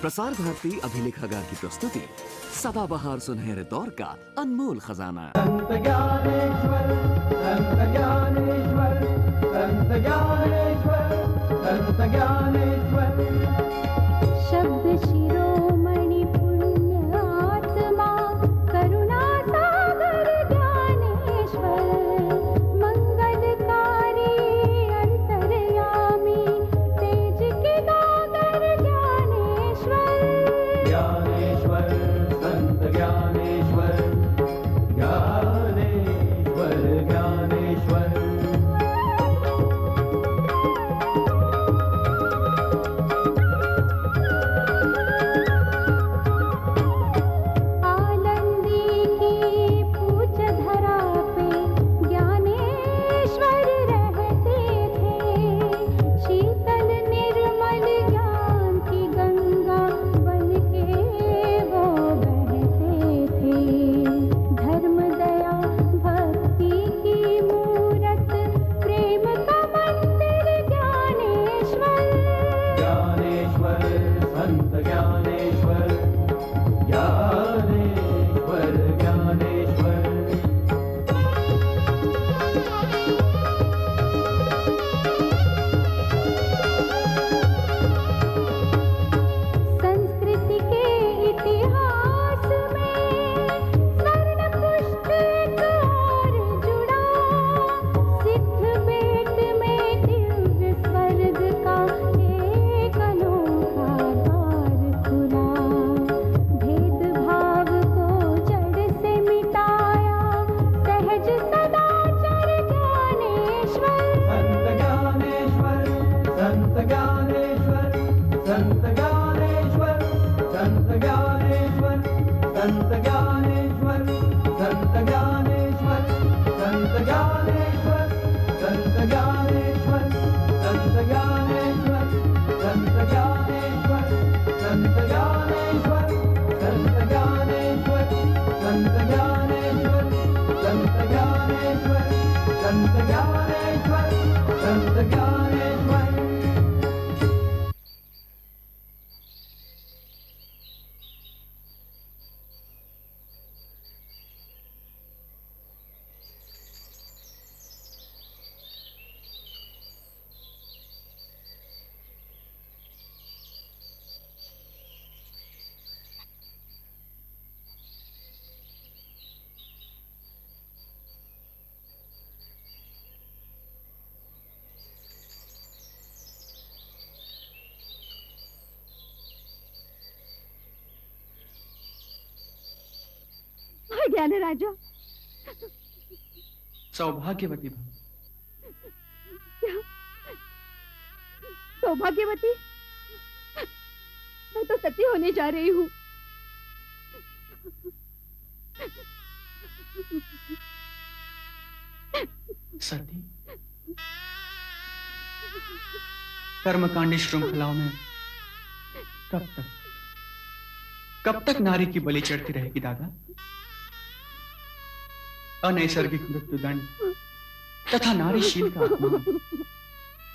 प्रसार भारती अभिलेखागार की प्रस्तुति सदाबहार सुनहरे दौर का अनमोल खजाना। संत ज्ञानेश्वर, संत ज्ञानेश्वर, संत ज्ञानेश्वर, संत ज्ञानेश्वर। शब्द शिरोमणि पुण्य आत्मा करुणा सागर ज्ञानेश्वर, मंगलकारी अंतर्यामी तेज के गागर ज्ञानेश्वर। ज्ञानेश्वर, संत ज्ञानेश्वर, ज्ञानेश्वर, ज्ञानेश्वर। आनंदी की पूज धरा पे ज्ञानेश्वर रहते थे, शीतल निर्मल ज्ञान की गंगा बन के वो बहते थे। धर्म दया भक्ति की मूरत, प्रेम का मंदिर ज्ञानेश्वर। ज्ञानेश्वर, संत ज्ञानेश्वर, ज्ञानेश्वर, ज्ञानेश्वर। संस्कृति के इतिहास में स्वर्ण पुष्प एक और जुड़ा, सिद्ध बेट में दिव्य स्वर्ग का एक अनोखा द्वार खुला। भेदभाव को जड़ से मिटाया सहज सदाचार ज्ञानेश्वर। संत ज्ञानेश्वर, संत ज्ञानेश्वर, संत ज्ञानेश्वर, संत ज्ञानेश्वर, संत ज्ञानेश्वर, संत ज्ञानेश्वर, संत ज्ञानेश्वर, संत ज्ञानेश्वर, संत ज्ञानेश्वर, संत ज्ञानेश्वर, संत ज्ञानेश्वर, संत ज्ञानेश्वर, संत ज्ञानेश्वर, संत ज्ञानेश्वर, संत ज्ञानेश्वर, संत ज्ञानेश्वर। ज्ञान राजा, सौभाग्यवती भव। सौभाग्यवती? मैं तो सती होने जा रही हूँ। सती? कर्मकांडी श्रृंखलाओं में कब तक नारी की बलि चढ़ती रहेगी दादा? अनैसर्गिक मृत्युदंड तथा नारीशील का अपमान,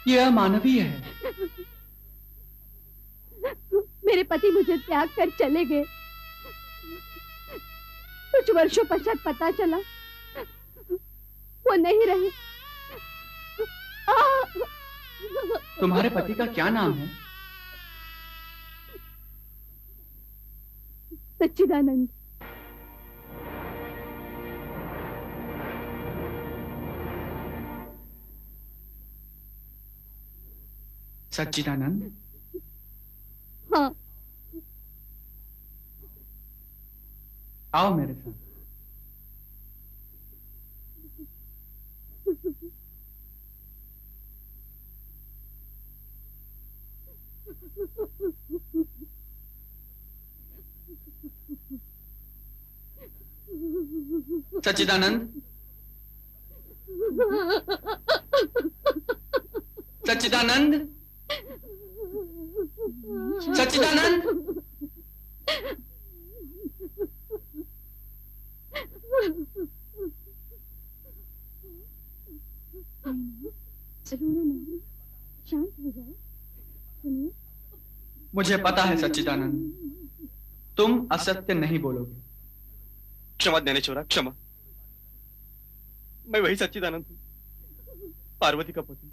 यह अमानवीय है। मेरे पति मुझे त्याग कर चले गए। कुछ वर्षों पश्चात पता चला वो नहीं रहे। तुम्हारे पति का क्या नाम है? सच्चिदानंद। सच्चिदानंद? हाँ। आओ मेरे साथ। सच्चिदानंद? सच्चिदानंद? सच्चिदानंद? रोना नहीं, शांत हो जाओ। सुनिए, मुझे पता है सच्चिदानंद, तुम असत्य नहीं बोलोगे। क्षमा ज्ञानेश्वरा, क्षमा। मैं वही सच्चिदानंद हूं, पार्वती का पति।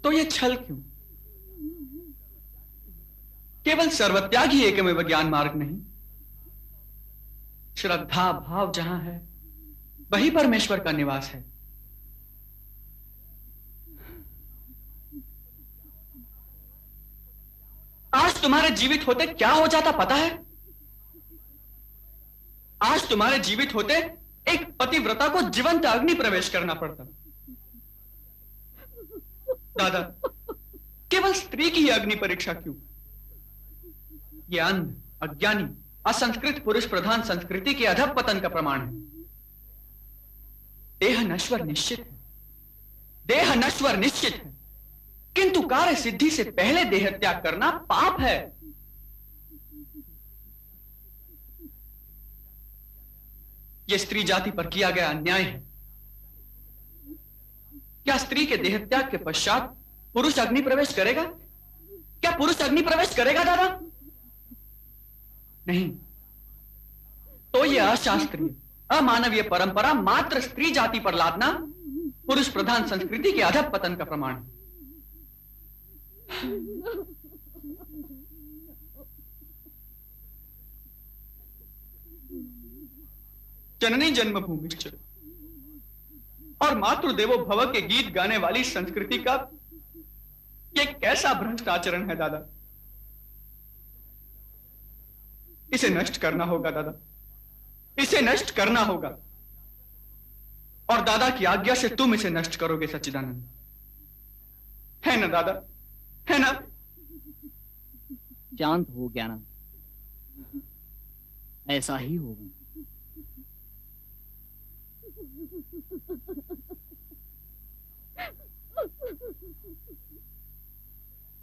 तो ये छल क्यों? केवल सर्वत्याग ही एकमेव ज्ञान मार्ग नहीं। श्रद्धा भाव जहां है वही परमेश्वर का निवास है। आज तुम्हारे जीवित होते क्या हो जाता पता है? आज तुम्हारे जीवित होते एक पतिव्रता को जीवंत अग्नि प्रवेश करना पड़ता। दादा, केवल स्त्री की ही अग्नि परीक्षा क्यों? यह अंध, अज्ञानी, असंस्कृत पुरुष प्रधान संस्कृति के अधःपतन का प्रमाण है। देह नश्वर निश्चित है, देह नश्वर निश्चित है, किंतु कार्य सिद्धि से पहले देह त्याग करना पाप है। यह स्त्री जाति पर किया गया अन्याय है। क्या स्त्री के देह त्याग के पश्चात पुरुष अग्नि प्रवेश करेगा? क्या पुरुष अग्नि प्रवेश करेगा दादा? नहीं। तो यह अशास्त्रीय, अमानवीय परंपरा मात्र स्त्री जाति पर लादना पुरुष प्रधान संस्कृति के अधःपतन का प्रमाण है। जननी जन्मभूमिश्च और मातृदेवो भव के गीत गाने वाली संस्कृति का यह कैसा भ्रष्ट आचरण है दादा। इसे नष्ट करना होगा दादा, इसे नष्ट करना होगा। और दादा की आज्ञा से तुम इसे नष्ट करोगे सच्चिदानंद, है ना दादा? है ना? शांत हो ज्ञाना, ऐसा ही होगा।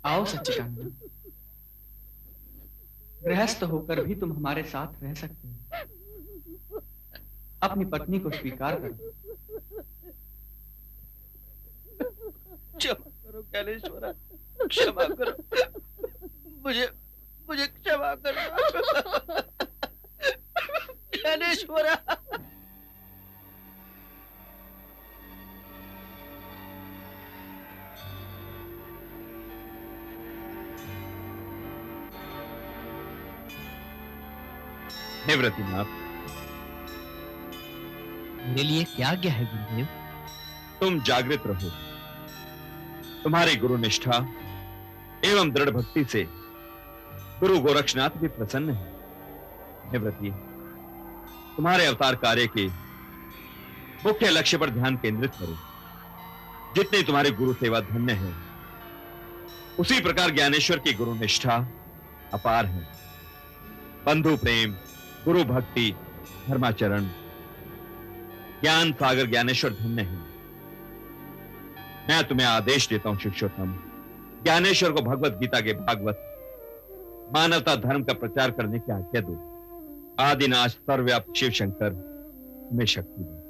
आओ सच्चिदानंद, गृहस्थ होकर भी तुम हमारे साथ रह सकते हो। अपनी पत्नी को स्वीकार करो। क्षमा करो ज्ञानेश्वरा, क्षमा करो, मुझे मुझे क्षमा करो ज्ञानेश्वरा। हे व्रतिनाथ, मेरे लिए क्या आज्ञा है गुरुदेव? तुम जागृत रहो। तुम्हारी गुरु निष्ठा एवं दृढ़ भक्ति से गुरु गोरक्षनाथ भी प्रसन्न है। हे व्रती, तुम्हारे अवतार कार्य के मुख्य लक्ष्य पर ध्यान केंद्रित करो। जितनी तुम्हारी गुरु सेवा धन्य है, उसी प्रकार ज्ञानेश्वर की गुरु निष्ठा अपार है। बंधु प्रेम, गुरु भक्ति, धर्माचरण, ज्ञान सागर ज्ञानेश्वर धन्य है। मैं तुम्हें आदेश देता हूं शिष्योत्तम, ज्ञानेश्वर को भगवत गीता के भागवत मानवता धर्म का प्रचार करने की आज्ञा दो। आदिनाश सर्वव्यापी शिव शंकर तुम्हें शक्ति दे।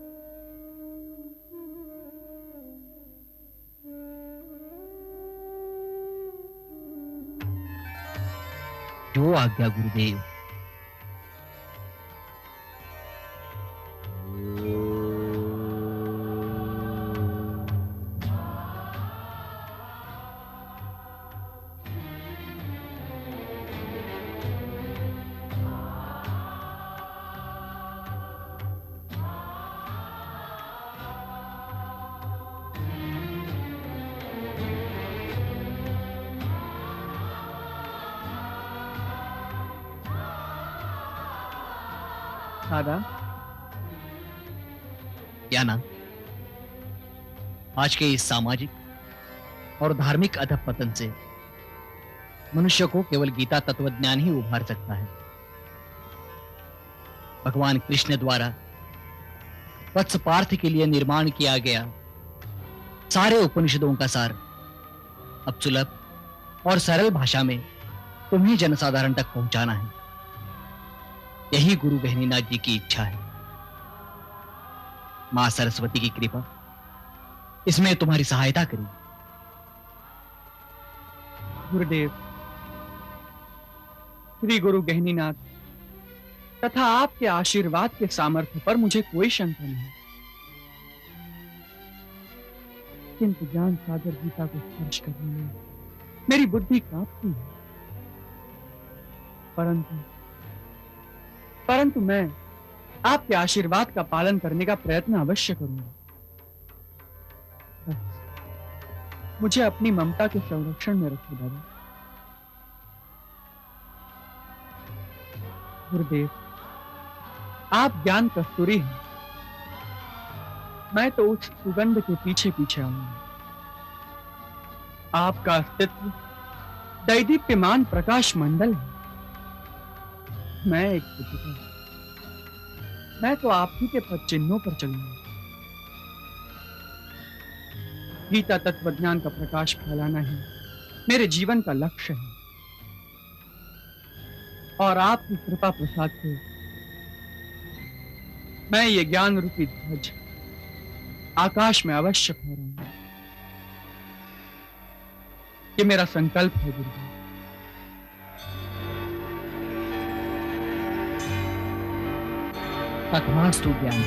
जो आज्ञा गुरुदेव। दादा, क्या ना, आज के इस सामाजिक और धार्मिक अधःपतन से मनुष्य को केवल गीता तत्वज्ञान ही उभार सकता है। भगवान कृष्ण द्वारा वत्स पार्थ के लिए निर्माण किया गया सारे उपनिषदों का सार अब सुलभ और सरल भाषा में तुम्हें जनसाधारण तक पहुंचाना है। यही गुरु गहनीनाथ जी की इच्छा है। मां सरस्वती की कृपा इसमें तुम्हारी सहायता करेगी। गुरुदेव, श्री गुरु गहनीनाथ तथा आपके आशीर्वाद के सामर्थ्य पर मुझे कोई शंका नहीं, किंतु ज्ञान सागर गीता को स्पर्श करने में मेरी बुद्धि कांपती है। परंतु मैं आपके आशीर्वाद का पालन करने का प्रयत्न अवश्य करूंगा। बस मुझे अपनी ममता के संरक्षण में रखो दादा। गुरुदेव, आप ज्ञान कस्तूरी हैं, मैं तो उस सुगंध के पीछे पीछे आऊंगा। आपका अस्तित्व दैदीप्यमान प्रकाश मंडल है। मैं एक पुत्र, मैं तो आप ही के पद चिन्हों पर चलूंगा। गीता तत्व ज्ञान का प्रकाश फैलाना ही मेरे जीवन का लक्ष्य है, और आपकी कृपा प्रसाद से मैं ये ज्ञान रूपी ध्वज आकाश में अवश्य फहराऊंगा। ये मेरा संकल्प है गुरुदेव। तथास्तु ज्ञान।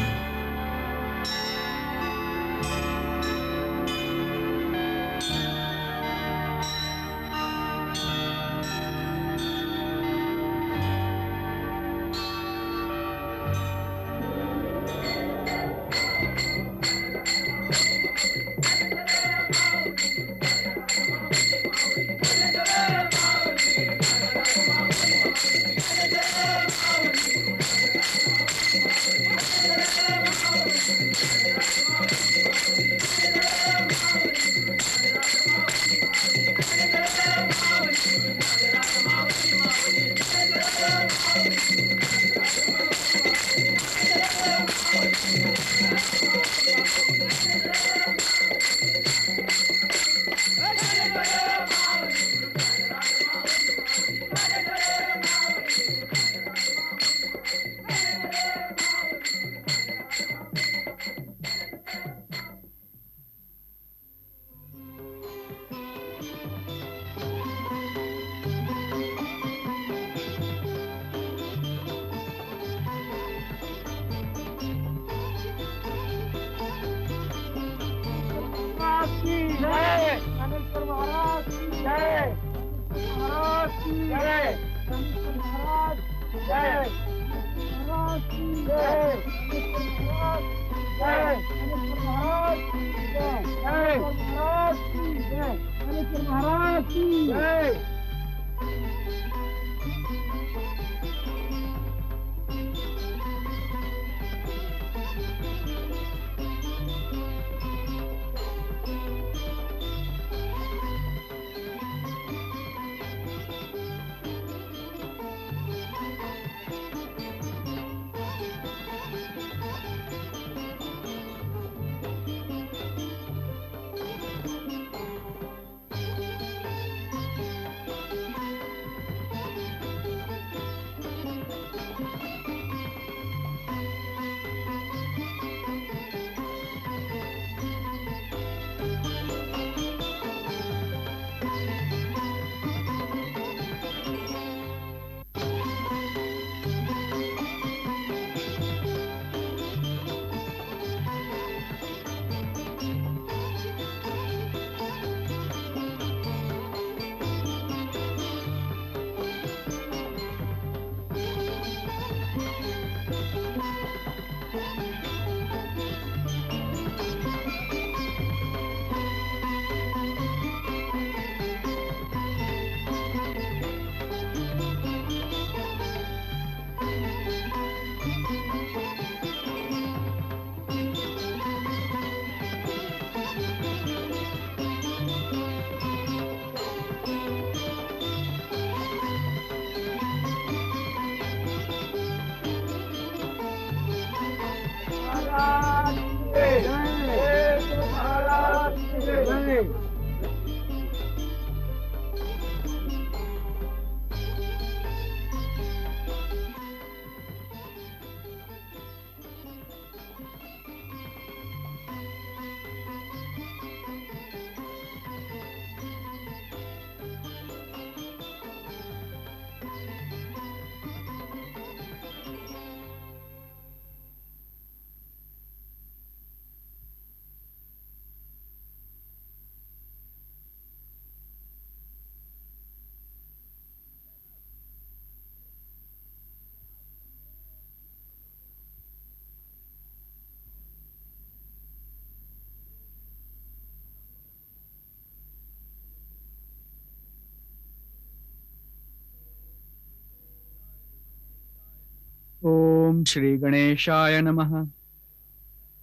श्री गणेशाय नमः।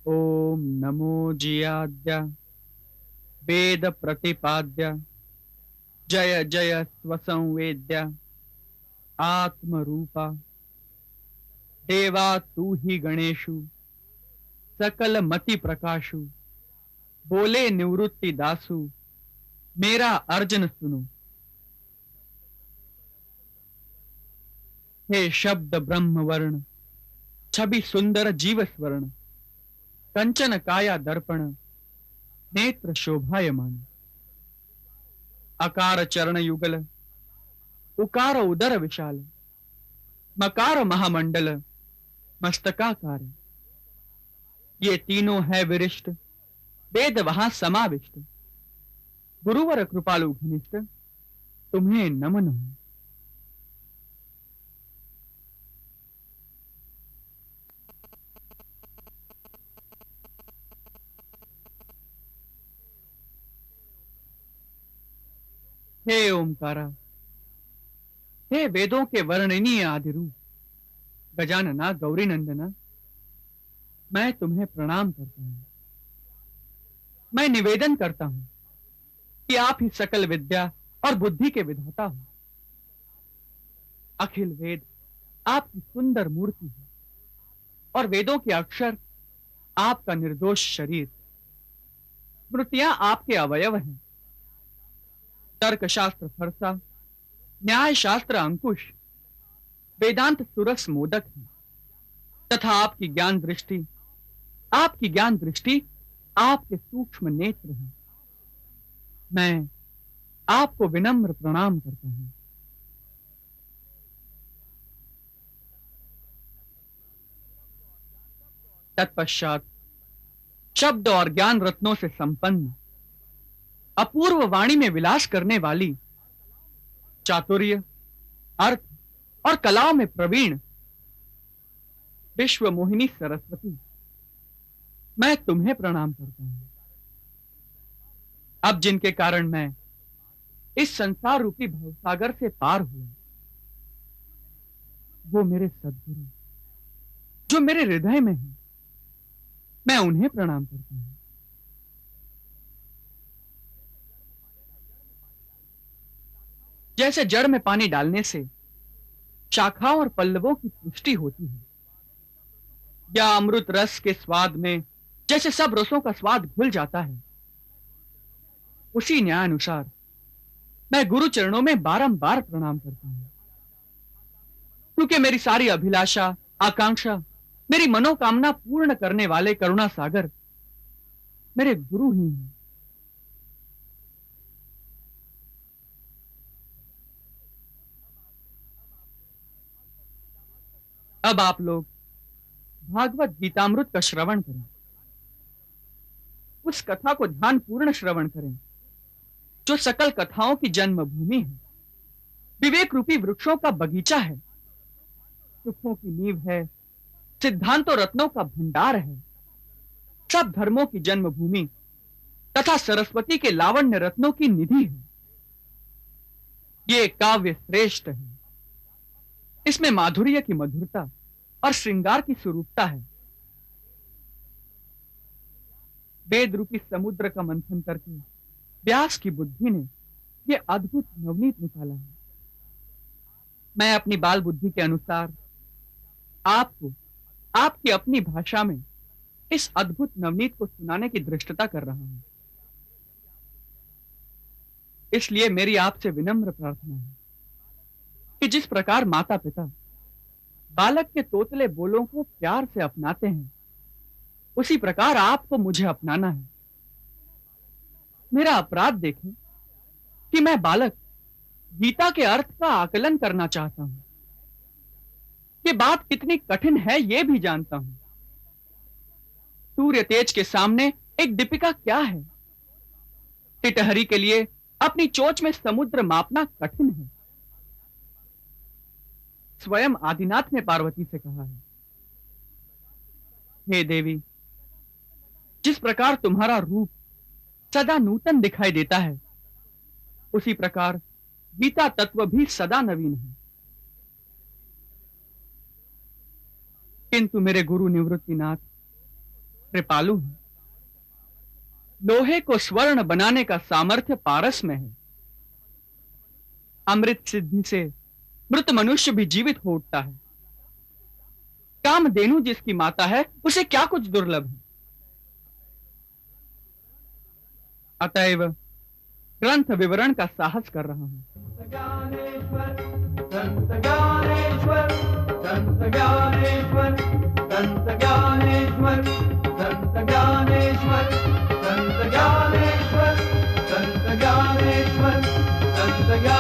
ओम नमो जियाद्य वेद प्रतिपाद्य जय जय स्वसंवेद्य आत्मरूपा देवा तू ही गणेशु सकल मति प्रकाशु बोले निवृत्ति दासु मेरा अर्जन सुनो। हे शब्द ब्रह्म वर्ण छवि सुंदर जीव स्वर्ण कंचन काया दर्पण नेत्र शोभायमान अकार चरण युगल उकार उदर विशाल मकार महामंडल मस्तकाकार ये तीनों है विरिष्ट वेद वहां समाविष्ट गुरुवर कृपालु घनिष्ठ तुम्हें नमन हो। हे ओमकारा, हे वेदों के वर्णनीय आदिरूप गजानना गौरी नंदना, मैं तुम्हें प्रणाम करता हूं। मैं निवेदन करता हूं कि आप ही सकल विद्या और बुद्धि के विधाता हो। अखिल वेद आपकी सुंदर मूर्ति है और वेदों के अक्षर आपका निर्दोष शरीर, स्मृतियां आपके अवयव हैं। तर्क शास्त्र फरसा, न्याय शास्त्र अंकुश, वेदांत सुरस मोदक है तथा आपकी ज्ञान दृष्टि आपके सूक्ष्म नेत्र है। मैं आपको विनम्र प्रणाम करता हूं। तत्पश्चात शब्द और ज्ञान रत्नों से संपन्न अपूर्व वाणी में विलास करने वाली, चातुर्य, अर्थ और कलाओं में प्रवीण विश्व मोहिनी सरस्वती, मैं तुम्हें प्रणाम करता हूं। अब जिनके कारण मैं इस संसार रूपी भवसागर से पार हुआ, वो मेरे सद्गुरु जो मेरे हृदय में है, मैं उन्हें प्रणाम करता हूं। जैसे जड़ में पानी डालने से शाखाओं और पल्लवों की पुष्टि होती है, या अमृत रस के स्वाद में जैसे सब रसों का स्वाद घुल जाता है, उसी न्यायानुसार मैं गुरु चरणों में बारंबार प्रणाम करता हूं। क्योंकि मेरी सारी अभिलाषा, आकांक्षा, मेरी मनोकामना पूर्ण करने वाले करुणा सागर मेरे गुरु ही हैं। अब आप लोग भागवत गीतामृत का श्रवण करें। उस कथा को ध्यान पूर्ण श्रवण करें जो सकल कथाओं की जन्मभूमि है, विवेक रूपी वृक्षों का बगीचा है, सुखों की नींव है, सिद्धांतों रत्नों का भंडार है, सब धर्मों की जन्मभूमि तथा सरस्वती के लावण्य रत्नों की निधि है। ये काव्य श्रेष्ठ है। इसमें माधुर्य की मधुरता और श्रृंगार की स्वरूपता है। वेद रूपी समुद्र का मंथन करके व्यास की बुद्धि ने यह अद्भुत नवनीत निकाला है। मैं अपनी बाल बुद्धि के अनुसार आपको आपकी अपनी भाषा में इस अद्भुत नवनीत को सुनाने की धृष्टता कर रहा हूं। इसलिए मेरी आपसे विनम्र प्रार्थना है कि जिस प्रकार माता पिता बालक के तोतले बोलों को प्यार से अपनाते हैं, उसी प्रकार आपको मुझे अपनाना है। मेरा अपराध देखें कि मैं बालक गीता के अर्थ का आकलन करना चाहता हूं। ये बात कितनी कठिन है यह भी जानता हूं। सूर्य तेज के सामने एक दीपिका क्या है? टिटहरी के लिए अपनी चोंच में समुद्र मापना कठिन है। स्वयं आदिनाथ ने पार्वती से कहा है, हे देवी, जिस प्रकार तुम्हारा रूप सदा नूतन दिखाई देता है, उसी प्रकार गीता तत्व भी सदा नवीन है। किंतु मेरे गुरु निवृत्तिनाथ कृपालु हैं। लोहे को स्वर्ण बनाने का सामर्थ्य पारस में है। अमृत सिद्धि से मृत मनुष्य भी जीवित हो उठता है। कामधेनु जिसकी माता है उसे क्या कुछ दुर्लभ है। अतएव ग्रंथ विवरण का साहस कर रहा हूं। ज्ञानेश्वर संत ज्ञानेश्वर संत ज्ञानेश्वर संत ज्ञानेश्वर संत ज्ञानेश्वर संत ज्ञानेश्वर संत ज्ञानेश्वर संत ज्ञानेश्वर